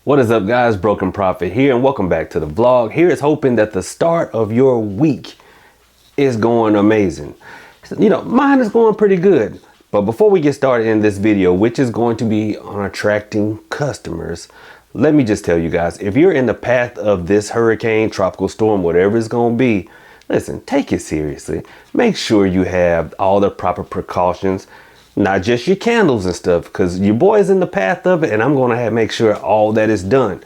What is up, guys? Broken Prophet here, and welcome back to the vlog. Here is hoping that the start of your week is going amazing. You know, mine is going pretty good. But before we get started in this video, which is going to be on attracting customers, let me just tell you guys, if you're in the path of this hurricane, tropical storm, whatever it's going to be, listen, take it seriously. Make sure you have all the proper precautions. Not just your candles and stuff, because your boy's in the path of it, and I'm going to make sure all that is done.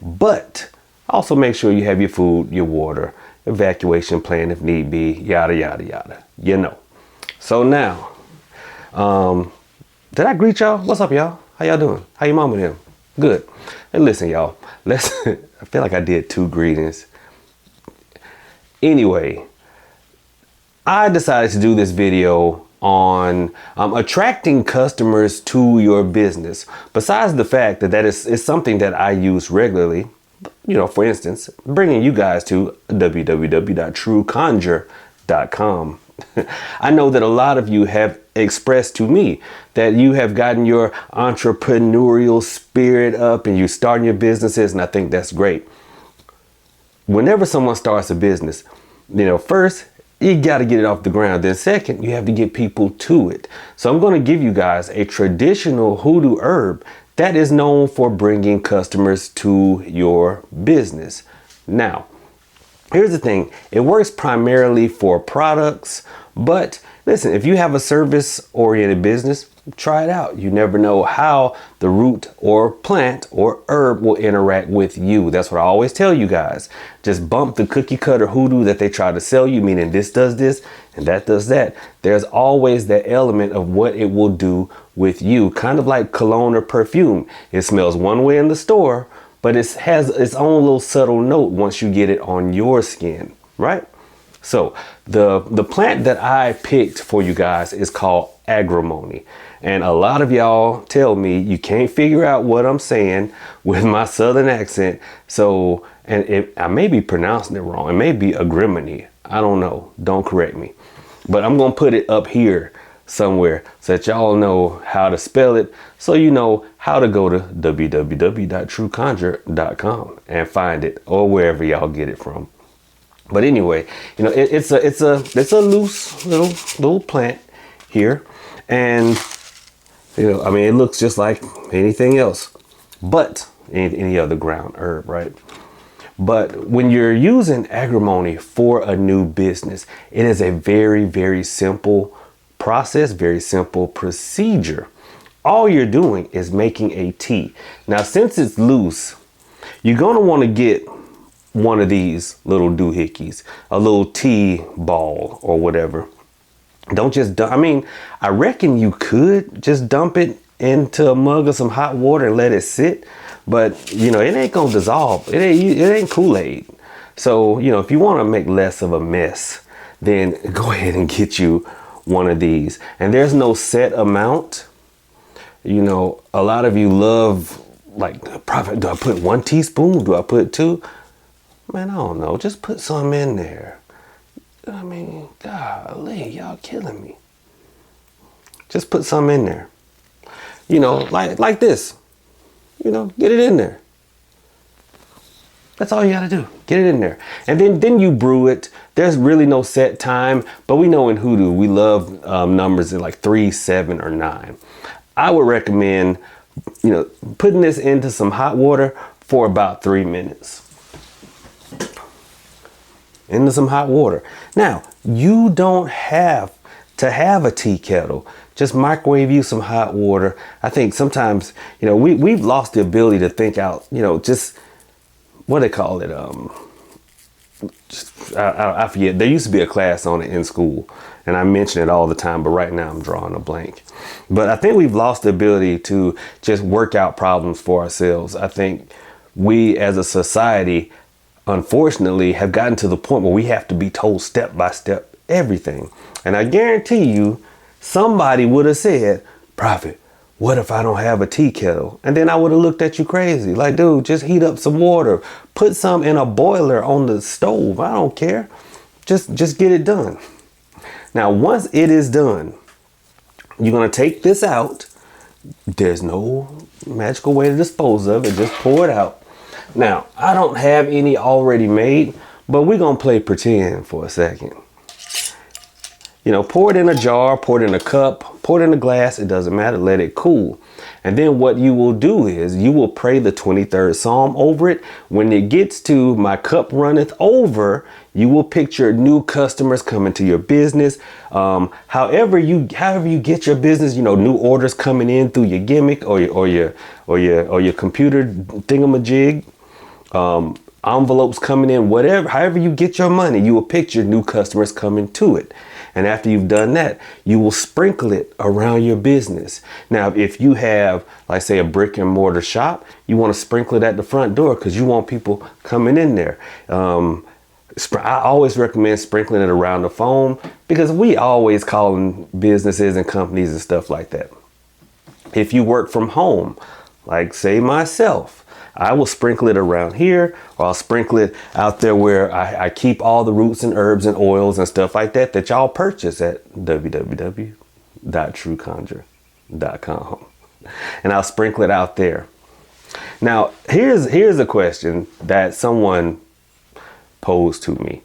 But also make sure you have your food, your water, evacuation plan if need be, yada, yada, yada. You know. So now, did I greet y'all? What's up, y'all? How y'all doing? How your mama doing? Good. And listen, y'all, I feel like I did 2 greetings. Anyway, I decided to do this video on attracting customers to your business. Besides the fact that is something that I use regularly, you know, for instance, bringing you guys to www.trueconjure.com. I know that a lot of you have expressed to me that you have gotten your entrepreneurial spirit up and you're starting your businesses, and I think that's great. Whenever someone starts a business, you know, first, you got to get it off the ground. Then second, you have to get people to it. So I'm going to give you guys a traditional hoodoo herb that is known for bringing customers to your business. Now, here's the thing. It works primarily for products, but listen, if you have a service-oriented business, try it out. You never know how the root or plant or herb will interact with you. That's what I always tell you guys. Just bump the cookie cutter hoodoo that they try to sell you, meaning this does this and that does that. There's always that element of what it will do with you, kind of like cologne or perfume. It smells one way in the store, but it has its own little subtle note once you get it on your skin, right? So the plant that I picked for you guys is called agrimony. And a lot of y'all tell me you can't figure out what I'm saying with my southern accent. So, I may be pronouncing it wrong. It may be agrimony. I don't know. Don't correct me. But I'm going to put it up here somewhere so that y'all know how to spell it. So you know how to go to www.trueconjure.com and find it, or wherever y'all get it from. But anyway, you know, it's a loose little plant here, and you know, I mean, it looks just like anything else, but any other ground herb, right? But when you're using agrimony for a new business, it is a very, very simple process, very simple procedure. All you're doing is making a tea. Now, since it's loose, you're gonna want to get one of these little doohickeys, a little tea ball or whatever. Don't just dump. I mean, I reckon you could just dump it into a mug of some hot water and let it sit, but you know, it ain't gonna dissolve. It ain't Kool-Aid. So, you know, if you want to make less of a mess, then go ahead and get you one of these. And there's no set amount. You know, a lot of you love, like, Prophet, do I put 1 teaspoon? Do I put 2? Man, I don't know. Just put some in there. I mean, golly, y'all killing me. Just put some in there. You know, like this. You know, get it in there. That's all you gotta do. Get it in there. And then you brew it. There's really no set time, but we know in hoodoo, we love numbers in like 3, 7, or 9. I would recommend, you know, putting this into some hot water for about 3 minutes. Into some hot water. Now, you don't have to have a tea kettle. Just microwave you some hot water. I think sometimes, you know, we've lost the ability to think out, you know, just what they call it. I forget. There used to be a class on it in school, and I mention it all the time, but right now I'm drawing a blank. But I think we've lost the ability to just work out problems for ourselves. I think we as a society, unfortunately, have gotten to the point where we have to be told step by step everything. And I guarantee you, somebody would have said, Prophet, what if I don't have a tea kettle? And then I would have looked at you crazy. Like, dude, just heat up some water. Put some in a boiler on the stove. I don't care. Just get it done. Now, once it is done, you're going to take this out. There's no Magical way to dispose of it. Just pour it out. Now, I don't have any already made, but we're going to play pretend for a second. You know, pour it in a jar, pour it in a cup, pour it in a glass. It doesn't matter. Let it cool. And then what you will do is you will pray the 23rd Psalm over it. When it gets to my cup runneth over, you will picture new customers coming to your business. However you get your business, you know, new orders coming in through your gimmick or your computer thingamajig. Envelopes coming in, whatever, however you get your money, you will picture new customers coming to it. And after you've done that, you will sprinkle it around your business. Now, if you have, like, say, a brick and mortar shop, you want to sprinkle it at the front door because you want people coming in there. I always recommend sprinkling it around the phone because we always calling businesses and companies and stuff like that. If you work from home, like, say, myself, I will sprinkle it around here, or I'll sprinkle it out there where I keep all the roots and herbs and oils and stuff like that y'all purchase at www.trueconjure.com. And I'll sprinkle it out there. Now, here's a question that someone posed to me.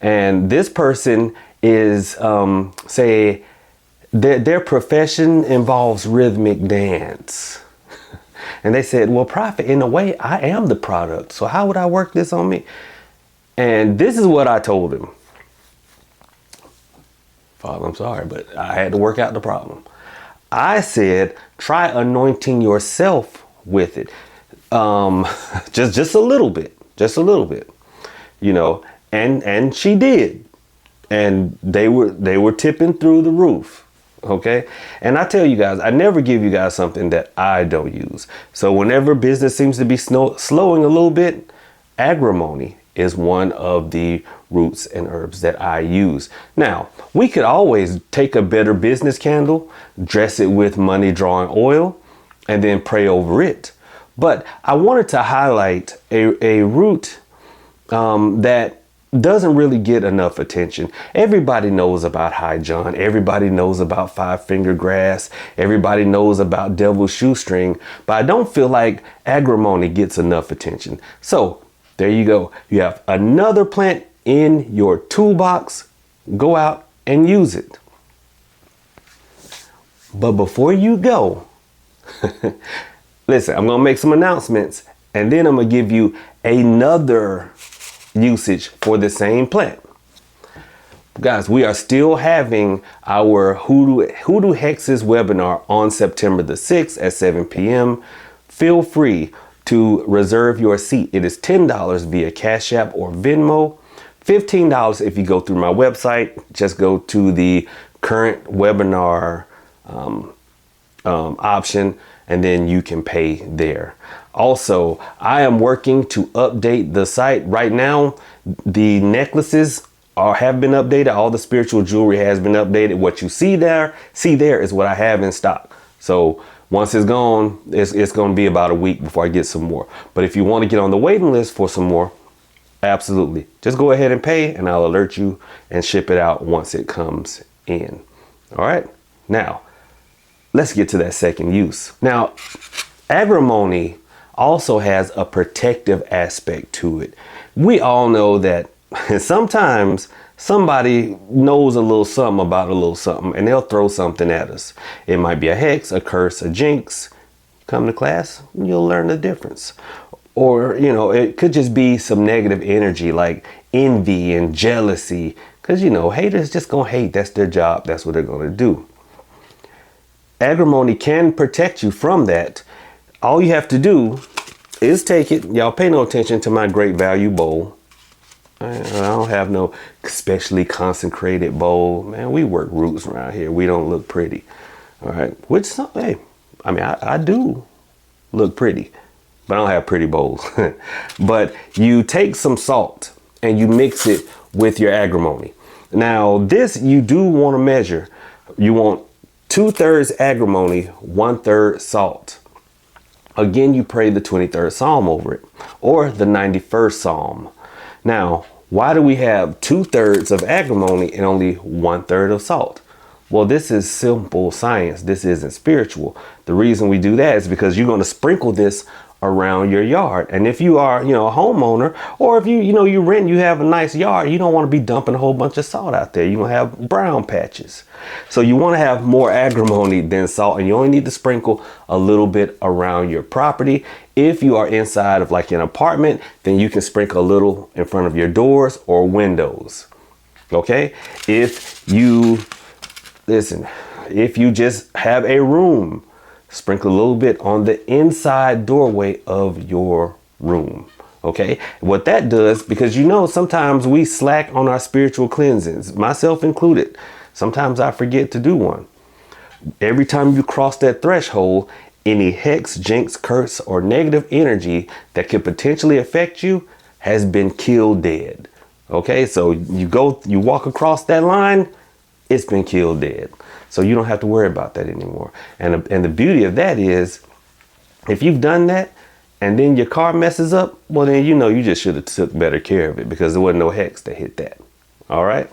And this person is, say, their profession involves rhythmic dance. And they said, well, Prophet, in a way, I am the product. So how would I work this on me? And this is what I told him. Father, I'm sorry, but I had to work out the problem. I said, try anointing yourself with it. Just a little bit, you know, and she did. And they were tipping through the roof. Okay. And I tell you guys, I never give you guys something that I don't use. So whenever business seems to be slowing a little bit, agrimony is one of the roots and herbs that I use. Now, we could always take a Better Business candle, dress it with money drawing oil, and then pray over it. But I wanted to highlight a root that doesn't really get enough attention. Everybody knows about High John. Everybody knows about five-finger grass. Everybody knows about devil's shoestring. But I don't feel like agrimony gets enough attention. So there you go. You have another plant in your toolbox. Go out and use it. But before you go, listen, I'm going to make some announcements, and then I'm going to give you another usage for the same plant. Guys, we are still having our Hoodoo Hexes webinar on September the 6th at 7 p.m. Feel free to reserve your seat. It is $10 via Cashapp or Venmo. $15 if you go through my website. Just go to the current webinar option, and then you can pay there. Also, I am working to update the site right now. The necklaces have been updated. All the spiritual jewelry has been updated. What you see there is what I have in stock. So once it's gone, it's going to be about a week before I get some more. But if you want to get on the waiting list for some more, absolutely. Just go ahead and pay, and I'll alert you and ship it out once it comes in. All right. Now, let's get to that second use. Now, agrimony also has a protective aspect to it. We all know that sometimes somebody knows a little something about a little something, and they'll throw something at us. It might be a hex, a curse, a jinx. Come to class, you'll learn the difference. Or, you know, it could just be some negative energy like envy and jealousy, because, you know, haters just gonna hate. That's their job. That's what they're gonna do. Agrimony can protect you from that. All you have to do is take it. Y'all pay no attention to my great value bowl. I don't have no specially consecrated bowl. Man, we work roots around here. We don't look pretty. All right. Which, hey, I mean, I do look pretty, but I don't have pretty bowls. But you take some salt and you mix it with your agrimony. Now, this you do want to measure. You want 2/3 agrimony, 1/3 salt. Again, you pray the 23rd Psalm over it, or the 91st Psalm. Now, why do we have 2/3 of agrimony and only 1/3 of salt? Well, this is simple science. This isn't spiritual. The reason we do that is because you're going to sprinkle this around your yard. And if you are, a homeowner, or if you rent, you have a nice yard, you don't want to be dumping a whole bunch of salt out there. You're going to have brown patches. So you want to have more agrimony than salt, and you only need to sprinkle a little bit around your property. If you are inside of like an apartment, then you can sprinkle a little in front of your doors or windows. Okay? If you just have a room, sprinkle a little bit on the inside doorway of your room. Okay, what that does, because sometimes we slack on our spiritual cleansings, myself included. Sometimes I forget to do one. Every time you cross that threshold, any hex, jinx, curse, or negative energy that could potentially affect you has been killed dead. Okay, so you walk across that line, it's been killed dead. So you don't have to worry about that anymore. And the beauty of that is, if you've done that and then your car messes up, well, then you just should have took better care of it, because there wasn't no hex that hit that. All right.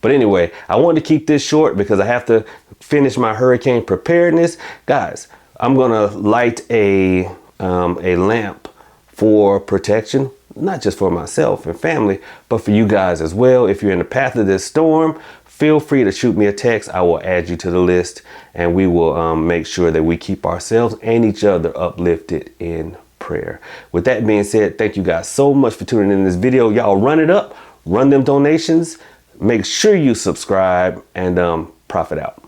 But anyway, I wanted to keep this short because I have to finish my hurricane preparedness. Guys, I'm going to light a lamp for protection, not just for myself and family, but for you guys as well. If you're in the path of this storm, feel free to shoot me a text. I will add you to the list, and we will make sure that we keep ourselves and each other uplifted in prayer. With that being said, thank you guys so much for tuning in this video. Y'all run it up, run them donations. Make sure you subscribe, and profit out.